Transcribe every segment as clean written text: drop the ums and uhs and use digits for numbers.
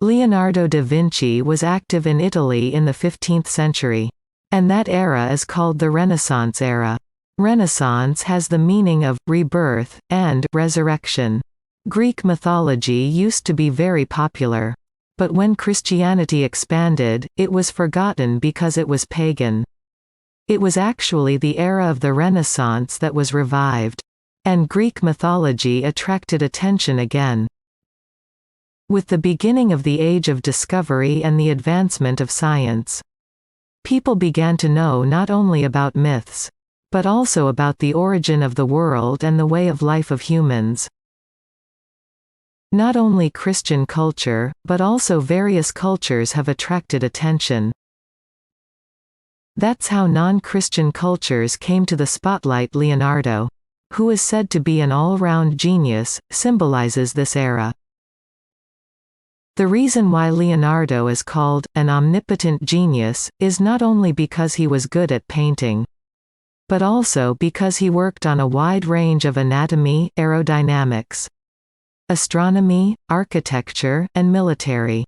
Leonardo da Vinci was active in Italy in the 15th century. And that era is called the Renaissance era. Renaissance has the meaning of rebirth and resurrection. Greek mythology used to be very popular. But when Christianity expanded, it was forgotten because it was pagan. It was actually the era of the Renaissance that was revived. And Greek mythology attracted attention again. With the beginning of the Age of Discovery and the advancement of science, people began to know not only about myths, but also about the origin of the world and the way of life of humans. Not only Christian culture, but also various cultures have attracted attention. That's how non-Christian cultures came to the spotlight. Leonardo, who is said to be an all-round genius, symbolizes this era. The reason why Leonardo is called an omnipotent genius is not only because he was good at painting, but also because he worked on a wide range of anatomy, aerodynamics, astronomy, architecture, and military.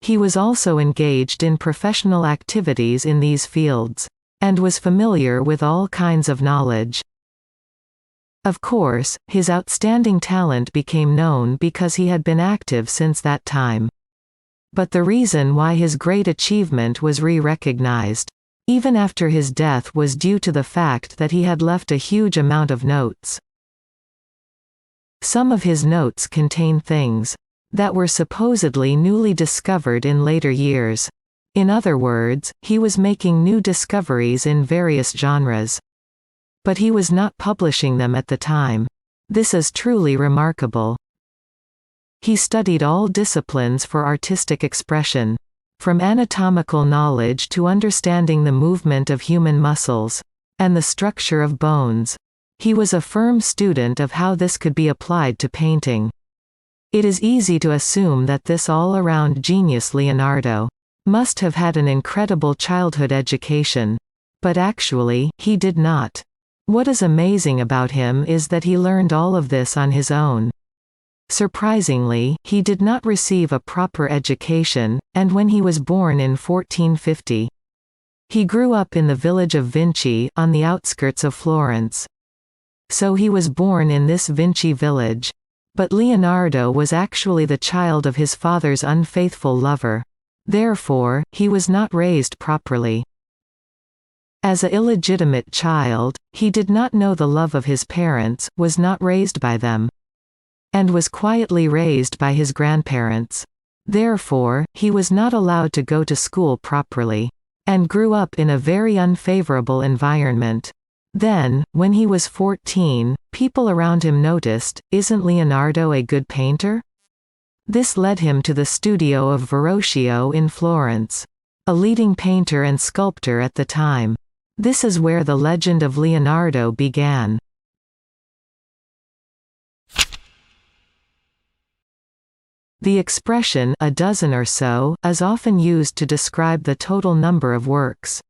He was also engaged in professional activities in these fields, and was familiar with all kinds of knowledge. Of course, his outstanding talent became known because he had been active since that time. But the reason why his great achievement was recognized, even after his death, was due to the fact that he had left a huge amount of notes. Some of his notes contain things that were supposedly newly discovered in later years. In other words, he was making new discoveries in various genres. But he was not publishing them at the time. This is truly remarkable. He studied all disciplines for artistic expression, from anatomical knowledge to understanding the movement of human muscles, and the structure of bones. He was a firm student of how this could be applied to painting. It is easy to assume that this all-around genius Leonardo must have had an incredible childhood education. But actually, he did not. What is amazing about him is that he learned all of this on his own. Surprisingly, he did not receive a proper education, and when he was born in 1450, he grew up in the village of Vinci, on the outskirts of Florence. So he was born in this Vinci village. But Leonardo was actually the child of his father's unfaithful lover. Therefore, he was not raised properly. As an illegitimate child, he did not know the love of his parents, was not raised by them, and was quietly raised by his grandparents. Therefore, he was not allowed to go to school properly, and grew up in a very unfavorable environment. Then, when he was 14, people around him noticed, "Isn't Leonardo a good painter?" This led him to the studio of Verrocchio in Florence, a leading painter and sculptor at the time. This is where the legend of Leonardo began. The expression "a dozen or so" is often used to describe the total number of works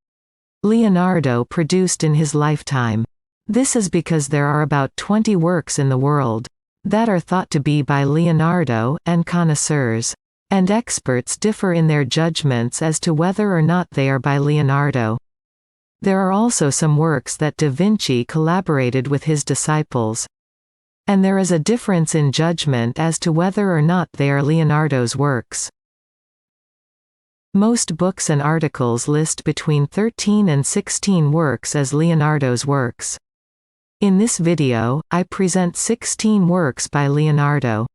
Leonardo produced in his lifetime. This is because there are about 20 works in the world that are thought to be by Leonardo, and connoisseurs and experts differ in their judgments as to whether or not they are by Leonardo. There are also some works that Da Vinci collaborated with his disciples, and there is a difference in judgment as to whether or not they are Leonardo's works. Most books and articles list between 13 and 16 works as Leonardo's works. In this video, I present 16 works by Leonardo.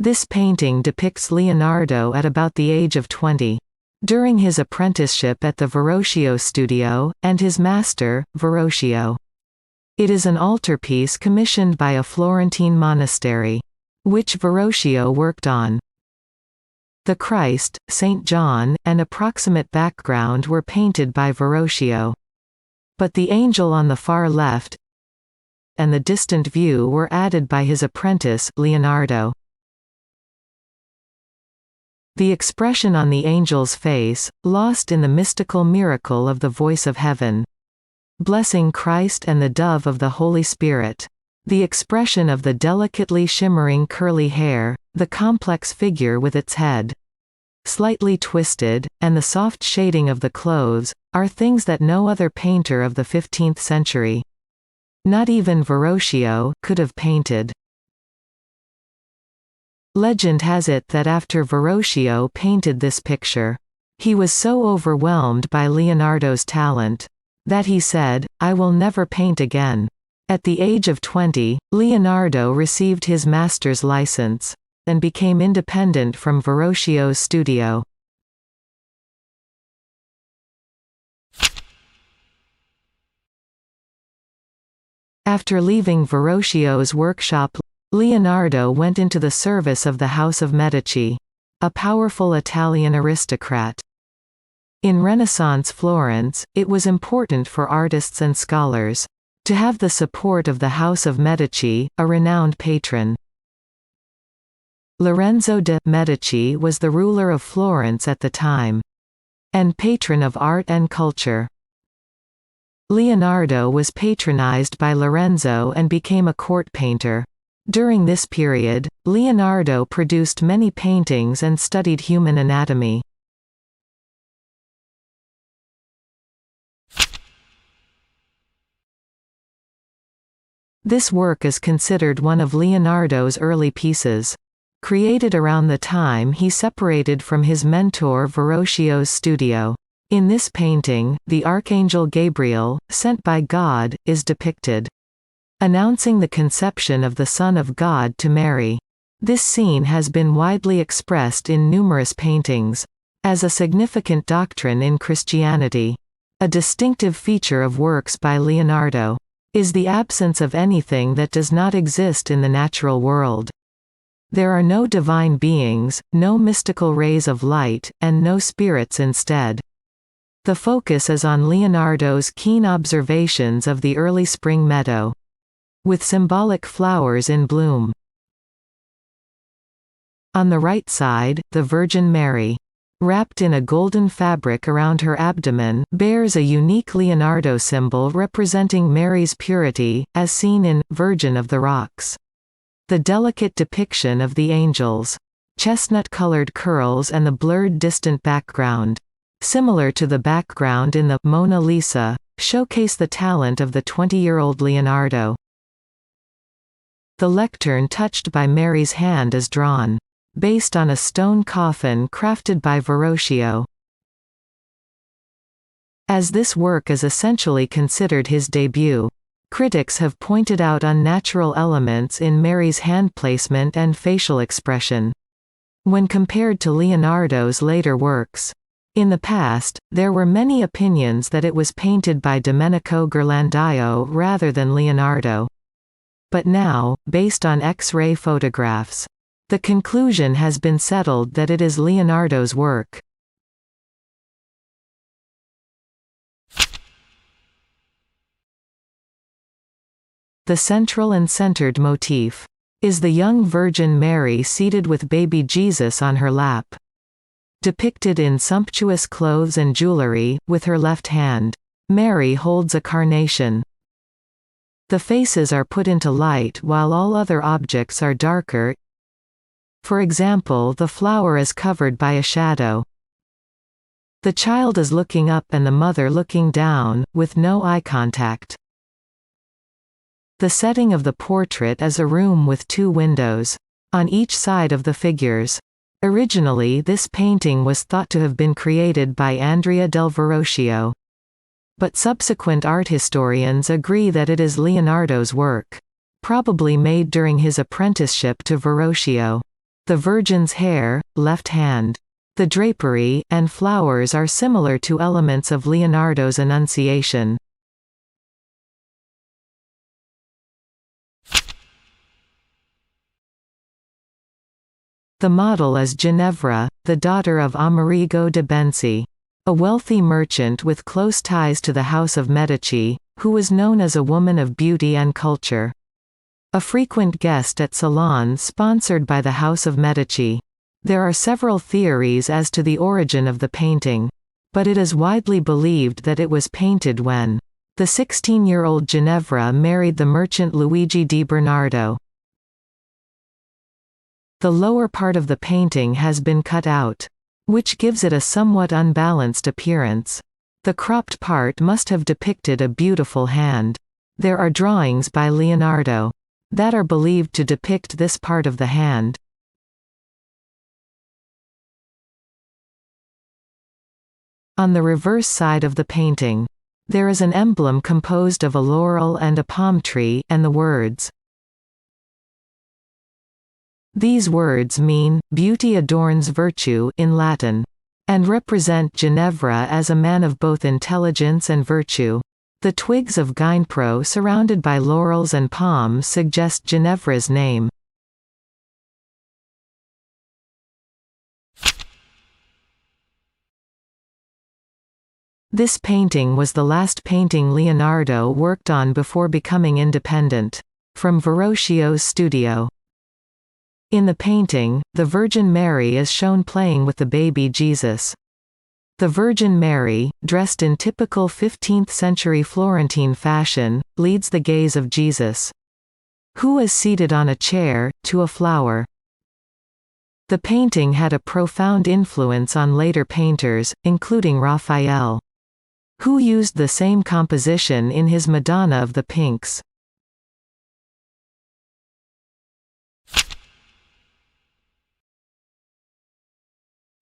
This painting depicts Leonardo at about the age of 20. During his apprenticeship at the Verrocchio studio, and his master, Verrocchio. It is an altarpiece commissioned by a Florentine monastery, which Verrocchio worked on. The Christ, St. John, and approximate background were painted by Verrocchio. But the angel on the far left and the distant view were added by his apprentice, Leonardo. The expression on the angel's face, lost in the mystical miracle of the voice of heaven. Blessing Christ and the dove of the Holy Spirit. The expression of the delicately shimmering curly hair, the complex figure with its head slightly twisted, and the soft shading of the clothes, are things that no other painter of the 15th century, not even Verrocchio, could have painted. Legend has it that after Verrocchio painted this picture, he was so overwhelmed by Leonardo's talent that he said, "I will never paint again." At the age of 20, Leonardo received his master's license and became independent from Verrocchio's studio. After leaving Verrocchio's workshop, Leonardo went into the service of the House of Medici, a powerful Italian aristocrat. In Renaissance Florence, it was important for artists and scholars to have the support of the House of Medici, a renowned patron. Lorenzo de' Medici was the ruler of Florence at the time, and patron of art and culture. Leonardo was patronized by Lorenzo and became a court painter. During this period, Leonardo produced many paintings and studied human anatomy. This work is considered one of Leonardo's early pieces. Created around the time he separated from his mentor Verrocchio's studio. In this painting, the Archangel Gabriel, sent by God, is depicted, announcing the conception of the Son of God to Mary. This scene has been widely expressed in numerous paintings as a significant doctrine in Christianity. A distinctive feature of works by Leonardo is the absence of anything that does not exist in the natural world. There are no divine beings, no mystical rays of light, and no spirits instead. The focus is on Leonardo's keen observations of the early spring meadow, with symbolic flowers in bloom. On the right side, the Virgin Mary, wrapped in a golden fabric around her abdomen, bears a unique Leonardo symbol representing Mary's purity, as seen in Virgin of the Rocks. The delicate depiction of the angels, chestnut-colored curls and the blurred distant background, similar to the background in the Mona Lisa, showcase the talent of the 20-year-old Leonardo. The lectern touched by Mary's hand is drawn, based on a stone coffin crafted by Verrocchio. As this work is essentially considered his debut, critics have pointed out unnatural elements in Mary's hand placement and facial expression when compared to Leonardo's later works. In the past, there were many opinions that it was painted by Domenico Ghirlandaio rather than Leonardo. But now, based on X-ray photographs, the conclusion has been settled that it is Leonardo's work. The central and centered motif is the young Virgin Mary seated with baby Jesus on her lap. Depicted in sumptuous clothes and jewelry, with her left hand, Mary holds a carnation. The faces are put into light while all other objects are darker. For example, the flower is covered by a shadow. The child is looking up and the mother looking down, with no eye contact. The setting of the portrait is a room with two windows on each side of the figures. Originally, this painting was thought to have been created by Andrea del Verrocchio, but subsequent art historians agree that it is Leonardo's work, probably made during his apprenticeship to Verrocchio. The Virgin's hair, left hand, the drapery, and flowers are similar to elements of Leonardo's Annunciation. The model is Ginevra, the daughter of Amerigo de' Benci, a wealthy merchant with close ties to the House of Medici, who was known as a woman of beauty and culture. A frequent guest at salons sponsored by the House of Medici. There are several theories as to the origin of the painting. But it is widely believed that it was painted when the 16-year-old Ginevra married the merchant Luigi di Bernardo. The lower part of the painting has been cut out, which gives it a somewhat unbalanced appearance. The cropped part must have depicted a beautiful hand. There are drawings by Leonardo that are believed to depict this part of the hand. On the reverse side of the painting, there is an emblem composed of a laurel and a palm tree, and the words. These words mean, "Beauty adorns virtue" in Latin, and represent Ginevra as a man of both intelligence and virtue. The twigs of Ginepro surrounded by laurels and palms suggest Ginevra's name. This painting was the last painting Leonardo worked on before becoming independent. From Verrocchio's studio. In the painting, the Virgin Mary is shown playing with the baby Jesus. The Virgin Mary, dressed in typical 15th-century Florentine fashion, leads the gaze of Jesus, who is seated on a chair, to a flower. The painting had a profound influence on later painters, including Raphael, who used the same composition in his Madonna of the Pinks.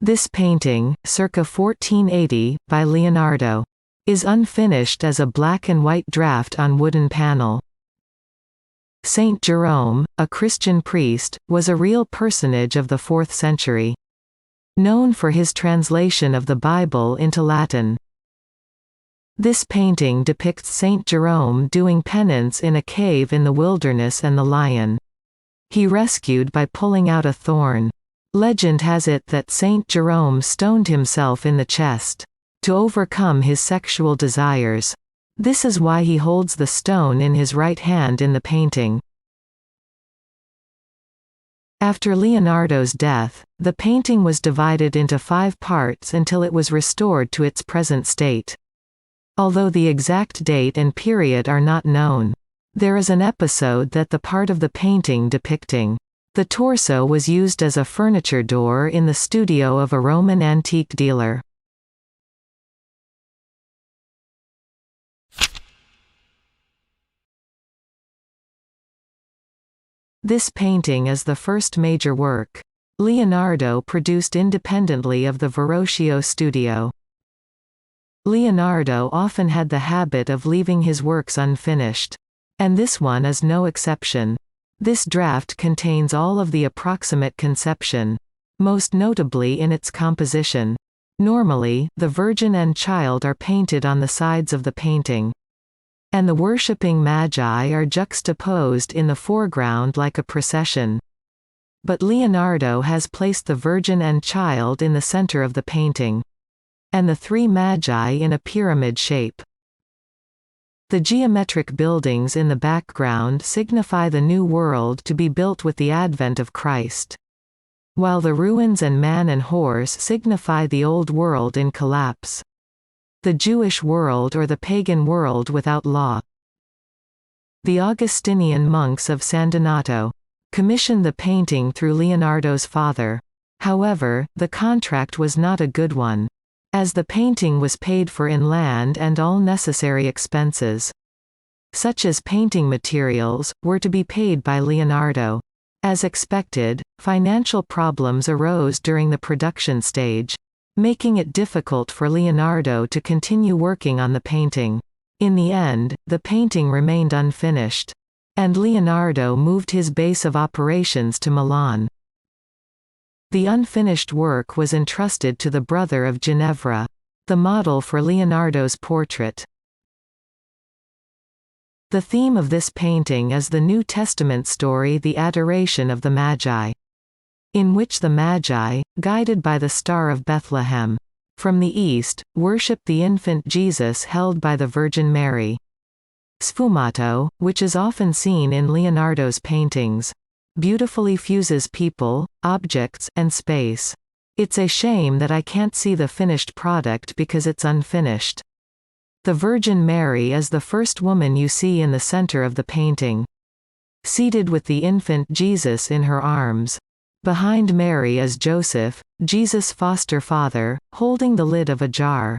This painting, circa 1480, by Leonardo, is unfinished as a black and white draft on wooden panel. Saint Jerome, a Christian priest, was a real personage of the 4th century, known for his translation of the Bible into Latin. This painting depicts Saint Jerome doing penance in a cave in the wilderness and the lion he rescued by pulling out a thorn. Legend has it that Saint Jerome stoned himself in the chest to overcome his sexual desires. This is why he holds the stone in his right hand in the painting. After Leonardo's death, the painting was divided into 5 parts until it was restored to its present state. Although the exact date and period are not known, there is an episode that the part of the painting depicting the torso was used as a furniture door in the studio of a Roman antique dealer. This painting is the first major work Leonardo produced independently of the Verrocchio studio. Leonardo often had the habit of leaving his works unfinished. And this one is no exception. This draft contains all of the approximate conception, most notably in its composition. Normally, the Virgin and Child are painted on the sides of the painting, and the worshipping Magi are juxtaposed in the foreground like a procession. But Leonardo has placed the Virgin and Child in the center of the painting, and the 3 Magi in a pyramid shape. The geometric buildings in the background signify the new world to be built with the advent of Christ, while the ruins and man and horse signify the old world in collapse, the Jewish world or the pagan world without law. The Augustinian monks of San Donato commissioned the painting through Leonardo's father. However, the contract was not a good one, as the painting was paid for in land and all necessary expenses, such as painting materials, were to be paid by Leonardo. As expected, financial problems arose during the production stage, making it difficult for Leonardo to continue working on the painting. In the end, the painting remained unfinished, and Leonardo moved his base of operations to Milan. The unfinished work was entrusted to the brother of Ginevra, the model for Leonardo's portrait. The theme of this painting is the New Testament story The Adoration of the Magi, in which the Magi, guided by the Star of Bethlehem, from the east, worship the infant Jesus held by the Virgin Mary. Sfumato, which is often seen in Leonardo's paintings, beautifully fuses people, objects, and space. It's a shame that I can't see the finished product because it's unfinished. The Virgin Mary is the first woman you see in the center of the painting. Seated with the infant Jesus in her arms. Behind Mary is Joseph, Jesus' foster father, holding the lid of a jar.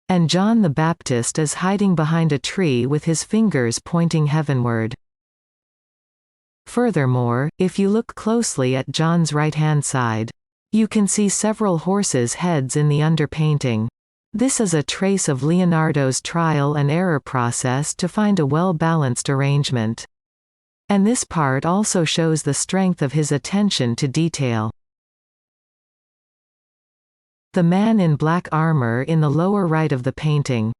And John the Baptist is hiding behind a tree with his fingers pointing heavenward. Furthermore, if you look closely at John's right-hand side, you can see several horses' heads in the underpainting. This is a trace of Leonardo's trial and error process to find a well-balanced arrangement. And this part also shows the strength of his attention to detail. The man in black armor in the lower right of the painting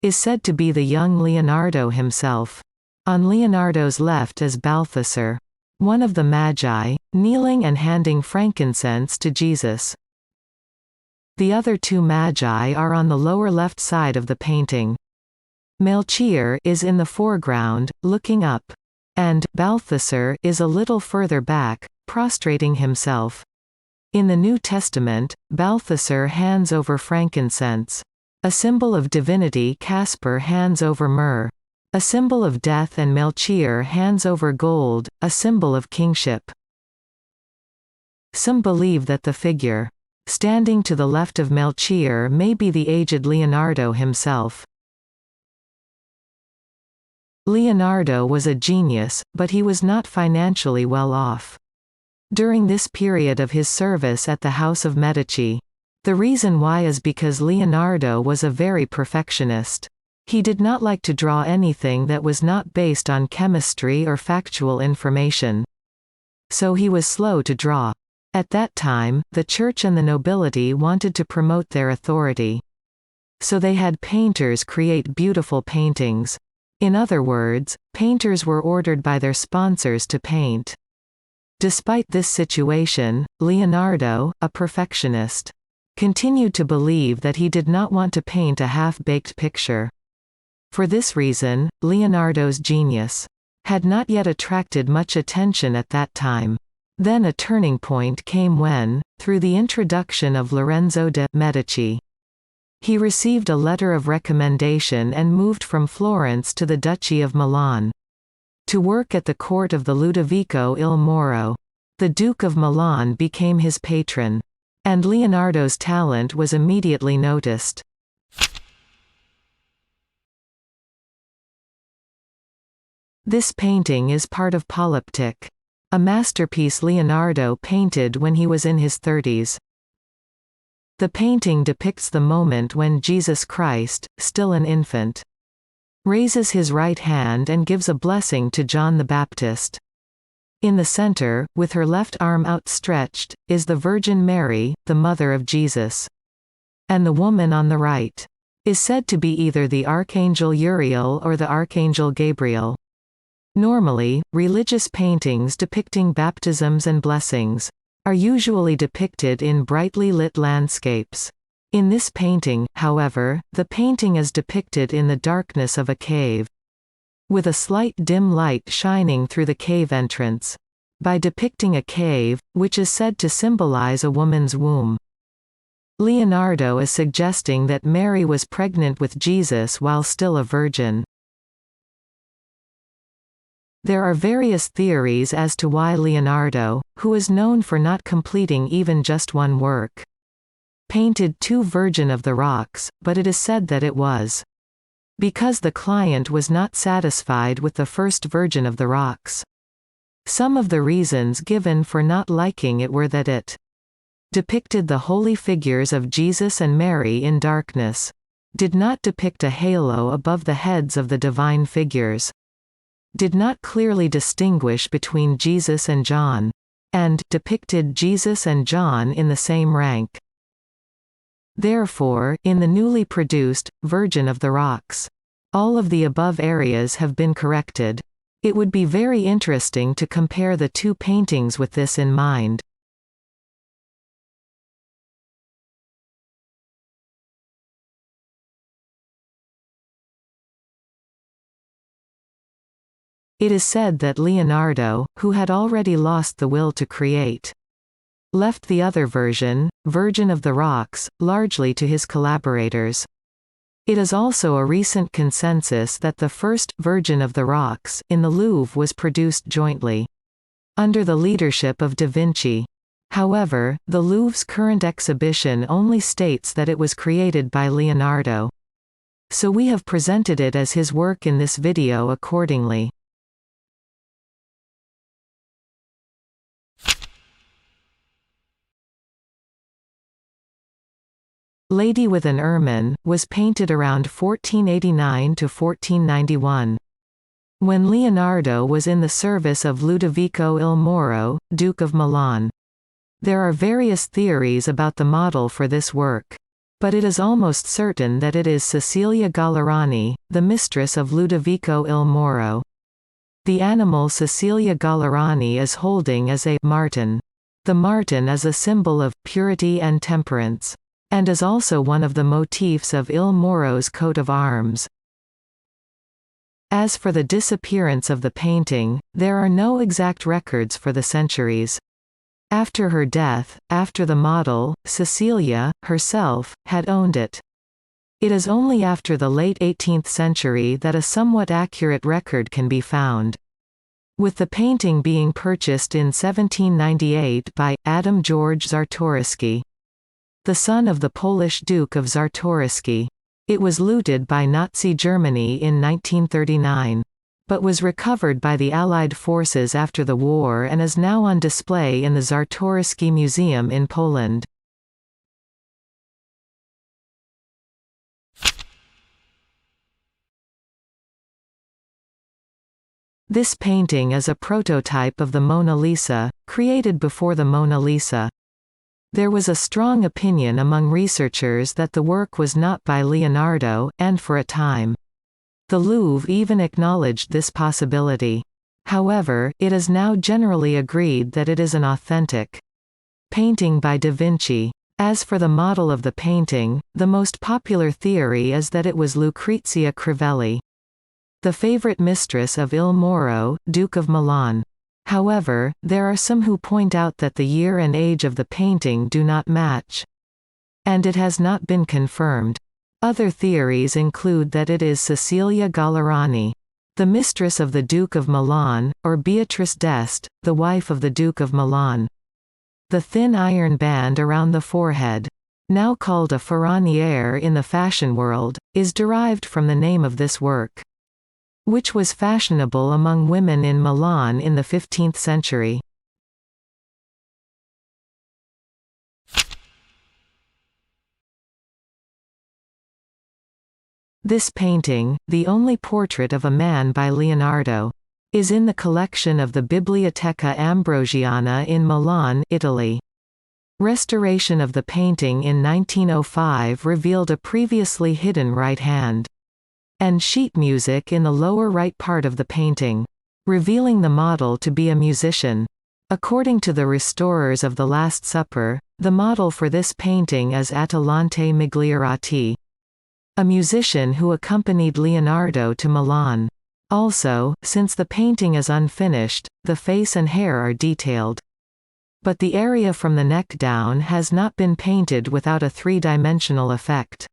is said to be the young Leonardo himself. On Leonardo's left is Balthasar, one of the Magi, kneeling and handing frankincense to Jesus. The other two Magi are on the lower left side of the painting. Melchior is in the foreground, looking up. And Balthasar is a little further back, prostrating himself. In the New Testament, Balthasar hands over frankincense. A symbol of divinity, Caspar hands over myrrh. A symbol of death, and Melchior hands over gold, a symbol of kingship. Some believe that the figure standing to the left of Melchior may be the aged Leonardo himself. Leonardo was a genius, but he was not financially well off. During this period of his service at the House of Medici. The reason why is because Leonardo was a very perfectionist. He did not like to draw anything that was not based on chemistry or factual information. So he was slow to draw. At that time, the church and the nobility wanted to promote their authority. So they had painters create beautiful paintings. In other words, painters were ordered by their sponsors to paint. Despite this situation, Leonardo, a perfectionist, continued to believe that he did not want to paint a half-baked picture. For this reason, Leonardo's genius had not yet attracted much attention at that time. Then a turning point came when, through the introduction of Lorenzo de' Medici, he received a letter of recommendation and moved from Florence to the Duchy of Milan to work at the court of the Ludovico il Moro. The Duke of Milan became his patron, and Leonardo's talent was immediately noticed. This painting is part of Polyptych, a masterpiece Leonardo painted when he was in his 30s. The painting depicts the moment when Jesus Christ, still an infant, raises his right hand and gives a blessing to John the Baptist. In the center, with her left arm outstretched, is the Virgin Mary, the mother of Jesus. And the woman on the right is said to be either the Archangel Uriel or the Archangel Gabriel. Normally, religious paintings depicting baptisms and blessings are usually depicted in brightly lit landscapes. In this painting, however, the painting is depicted in the darkness of a cave, with a slight dim light shining through the cave entrance. By depicting a cave, which is said to symbolize a woman's womb, Leonardo is suggesting that Mary was pregnant with Jesus while still a virgin. There are various theories as to why Leonardo, who is known for not completing even just one work, painted two Virgin of the Rocks, but it is said that it was because the client was not satisfied with the first Virgin of the Rocks. Some of the reasons given for not liking it were that it depicted the holy figures of Jesus and Mary in darkness, did not depict a halo above the heads of the divine figures, did not clearly distinguish between Jesus and John, and depicted Jesus and John in the same rank. Therefore, in the newly produced Virgin of the Rocks, all of the above areas have been corrected. It would be very interesting to compare the two paintings with this in mind. It is said that Leonardo, who had already lost the will to create, left the other version, Virgin of the Rocks, largely to his collaborators. It is also a recent consensus that the first Virgin of the Rocks in the Louvre was produced jointly, under the leadership of da Vinci. However, the Louvre's current exhibition only states that it was created by Leonardo. So we have presented it as his work in this video accordingly. Lady with an Ermine, was painted around 1489 to 1491. When Leonardo was in the service of Ludovico il Moro, Duke of Milan. There are various theories about the model for this work. But it is almost certain that it is Cecilia Gallerani, the mistress of Ludovico il Moro. The animal Cecilia Gallerani is holding is a marten. The marten is a symbol of purity and temperance, and is also one of the motifs of Il Moro's coat of arms. As for the disappearance of the painting, there are no exact records for the centuries. After her death, after the model, Cecilia, herself, had owned it. It is only after the late 18th century that a somewhat accurate record can be found. With the painting being purchased in 1798 by Adam George Czartoryski, the son of the Polish Duke of Czartoryski. It was looted by Nazi Germany in 1939. But was recovered by the Allied forces after the war and is now on display in the Czartoryski Museum in Poland. This painting is a prototype of the Mona Lisa, created before the Mona Lisa. There was a strong opinion among researchers that the work was not by Leonardo, and for a time, the Louvre even acknowledged this possibility. However, it is now generally agreed that it is an authentic painting by da Vinci. As for the model of the painting, the most popular theory is that it was Lucrezia Crivelli, the favorite mistress of Il Moro, Duke of Milan. However, there are some who point out that the year and age of the painting do not match, and it has not been confirmed. Other theories include that it is Cecilia Gallerani, the mistress of the Duke of Milan, or Beatrice d'Este, the wife of the Duke of Milan. The thin iron band around the forehead, now called a ferroniere in the fashion world, is derived from the name of this work, which was fashionable among women in Milan in the 15th century. This painting, the only portrait of a man by Leonardo, is in the collection of the Biblioteca Ambrosiana in Milan, Italy. Restoration of the painting in 1905 revealed a previously hidden right hand and sheet music in the lower right part of the painting, revealing the model to be a musician. According to the restorers of The Last Supper, the model for this painting is Atalante Migliorati, a musician who accompanied Leonardo to Milan. Also, since the painting is unfinished, the face and hair are detailed. But the area from the neck down has not been painted without a three-dimensional effect.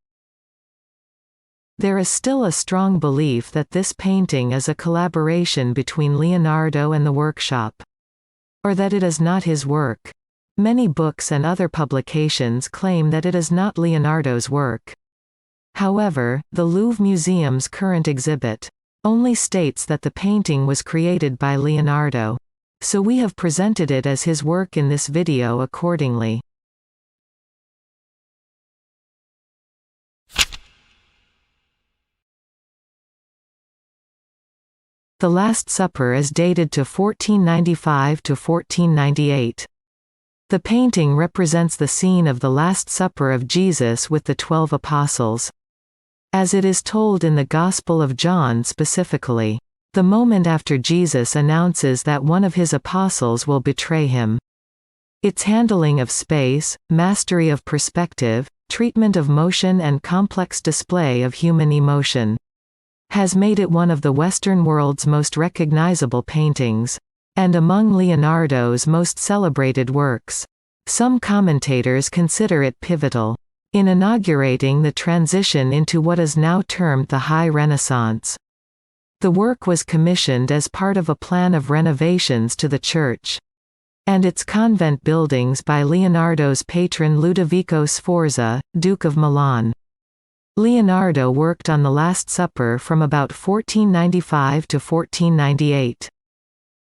There is still a strong belief that this painting is a collaboration between Leonardo and the workshop, or that it is not his work. Many books and other publications claim that it is not Leonardo's work. However, the Louvre Museum's current exhibit only states that the painting was created by Leonardo. So we have presented it as his work in this video accordingly. The Last Supper is dated to 1495 to 1498. The painting represents the scene of the Last Supper of Jesus with the 12 apostles. As it is told in the Gospel of John specifically, the moment after Jesus announces that one of his apostles will betray him. Its handling of space, mastery of perspective, treatment of motion and complex display of human emotion has made it one of the Western world's most recognizable paintings, and among Leonardo's most celebrated works. Some commentators consider it pivotal in inaugurating the transition into what is now termed the High Renaissance. The work was commissioned as part of a plan of renovations to the church and its convent buildings by Leonardo's patron Ludovico Sforza, Duke of Milan. Leonardo worked on the Last Supper from about 1495 to 1498,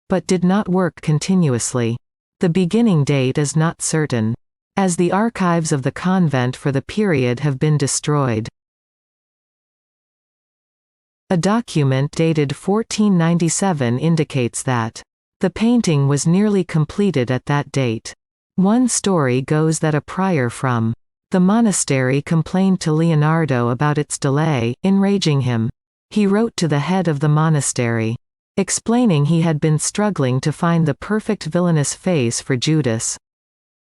but did not work continuously. The beginning date is not certain, as the archives of the convent for the period have been destroyed. A document dated 1497 indicates that the painting was nearly completed at that date. One story goes that a prior from the monastery complained to Leonardo about its delay, enraging him. He wrote to the head of the monastery, explaining he had been struggling to find the perfect villainous face for Judas,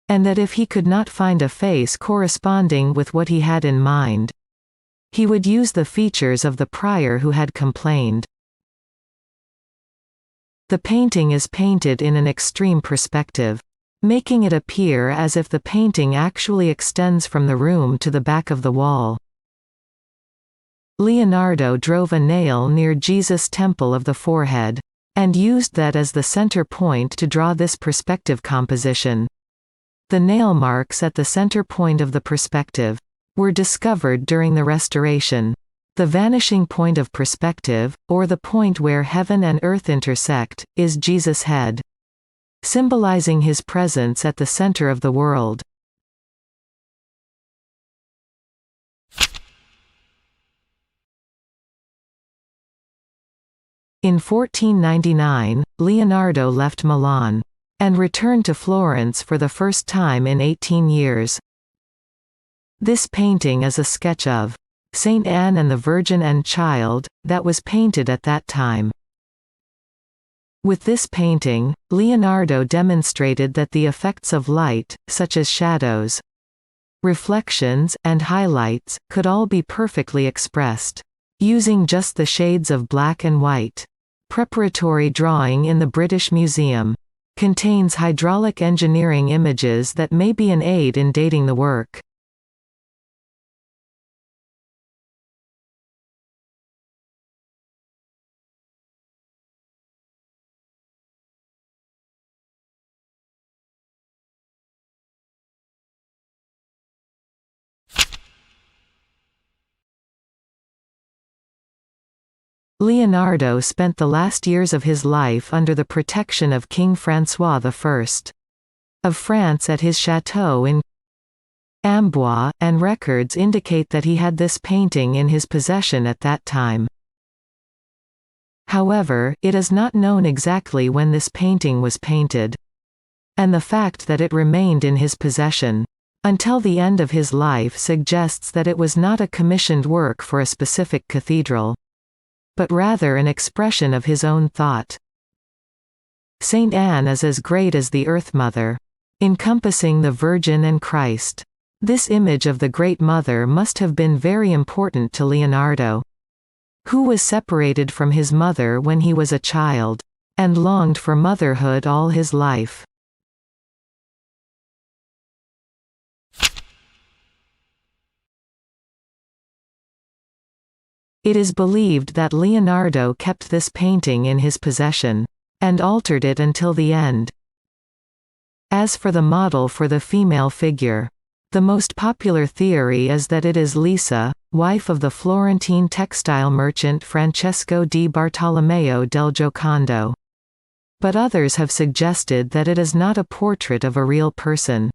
and that if he could not find a face corresponding with what he had in mind, he would use the features of the prior who had complained. The painting is painted in an extreme perspective, making it appear as if the painting actually extends from the room to the back of the wall. Leonardo drove a nail near Jesus' temple of the forehead, and used that as the center point to draw this perspective composition. The nail marks at the center point of the perspective were discovered during the restoration. The vanishing point of perspective, or the point where heaven and earth intersect, is Jesus' head, symbolizing his presence at the center of the world. In 1499, Leonardo left Milan and returned to Florence for the first time in 18 years. This painting is a sketch of Saint Anne and the Virgin and Child, that was painted at that time. With this painting, Leonardo demonstrated that the effects of light, such as shadows, reflections, and highlights, could all be perfectly expressed using just the shades of black and white. Preparatory drawing in the British Museum contains hydraulic engineering images that may be an aid in dating the work. Leonardo spent the last years of his life under the protection of King François I of France at his château in Amboise, and records indicate that he had this painting in his possession at that time. However, it is not known exactly when this painting was painted, and the fact that it remained in his possession until the end of his life suggests that it was not a commissioned work for a specific cathedral, but rather an expression of his own thought. Saint Anne is as great as the Earth Mother, encompassing the Virgin and Christ. This image of the Great Mother must have been very important to Leonardo, who was separated from his mother when he was a child, and longed for motherhood all his life. It is believed that Leonardo kept this painting in his possession, and altered it until the end. As for the model for the female figure, the most popular theory is that it is Lisa, wife of the Florentine textile merchant Francesco di Bartolomeo del Giocondo. But others have suggested that it is not a portrait of a real person.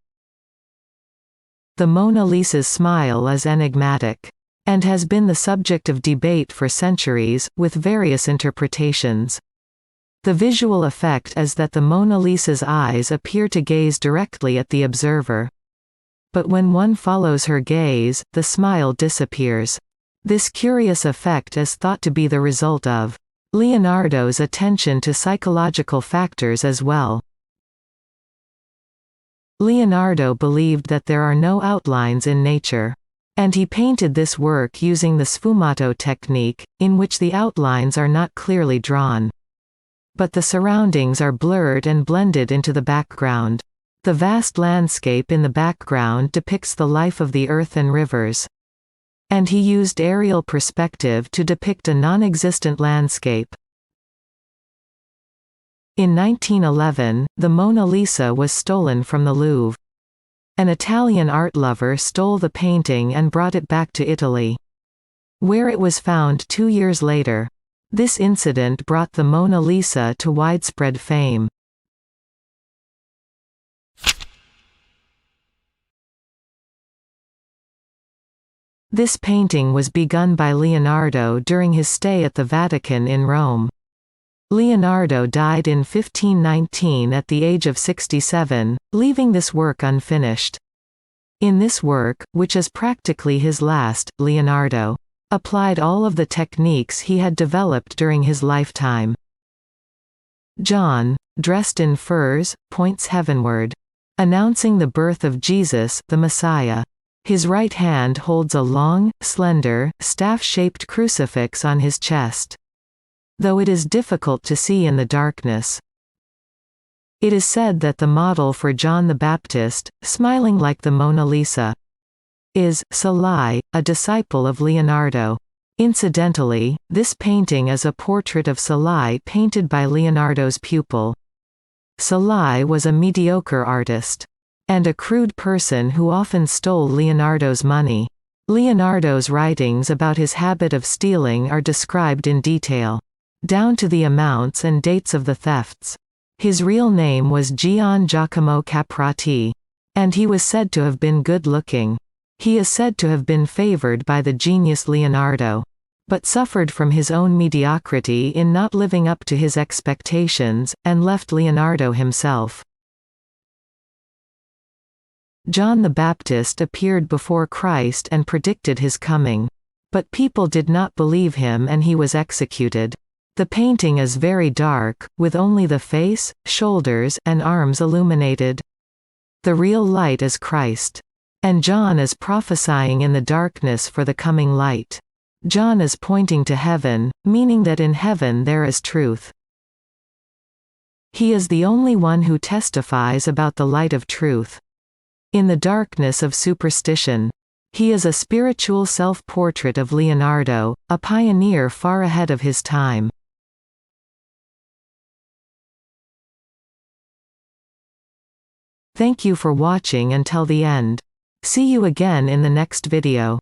The Mona Lisa's smile is enigmatic, and has been the subject of debate for centuries, with various interpretations. The visual effect is that the Mona Lisa's eyes appear to gaze directly at the observer. But when one follows her gaze, the smile disappears. This curious effect is thought to be the result of Leonardo's attention to psychological factors as well. Leonardo believed that there are no outlines in nature. And he painted this work using the sfumato technique, in which the outlines are not clearly drawn. But the surroundings are blurred and blended into the background. The vast landscape in the background depicts the life of the earth and rivers. And he used aerial perspective to depict a non-existent landscape. In 1911, the Mona Lisa was stolen from the Louvre. An Italian art lover stole the painting and brought it back to Italy, where it was found 2 years later. This incident brought the Mona Lisa to widespread fame. This painting was begun by Leonardo during his stay at the Vatican in Rome. Leonardo died in 1519 at the age of 67, leaving this work unfinished. In this work, which is practically his last, Leonardo applied all of the techniques he had developed during his lifetime. John, dressed in furs, points heavenward, announcing the birth of Jesus, the Messiah. His right hand holds a long, slender, staff-shaped crucifix on his chest, though it is difficult to see in the darkness. It is said that the model for John the Baptist, smiling like the Mona Lisa, is Salai, a disciple of Leonardo. Incidentally, this painting is a portrait of Salai painted by Leonardo's pupil. Salai was a mediocre artist and a crude person who often stole Leonardo's money. Leonardo's writings about his habit of stealing are described in detail, down to the amounts and dates of the thefts. His real name was Gian Giacomo Caprati, and he was said to have been good-looking. He is said to have been favored by the genius Leonardo, but suffered from his own mediocrity in not living up to his expectations, and left Leonardo himself. John the Baptist appeared before Christ and predicted his coming. But people did not believe him and he was executed. The painting is very dark, with only the face, shoulders, and arms illuminated. The real light is Christ. And John is prophesying in the darkness for the coming light. John is pointing to heaven, meaning that in heaven there is truth. He is the only one who testifies about the light of truth. In the darkness of superstition. He is a spiritual self-portrait of Leonardo, a pioneer far ahead of his time. Thank you for watching until the end. See you again in the next video.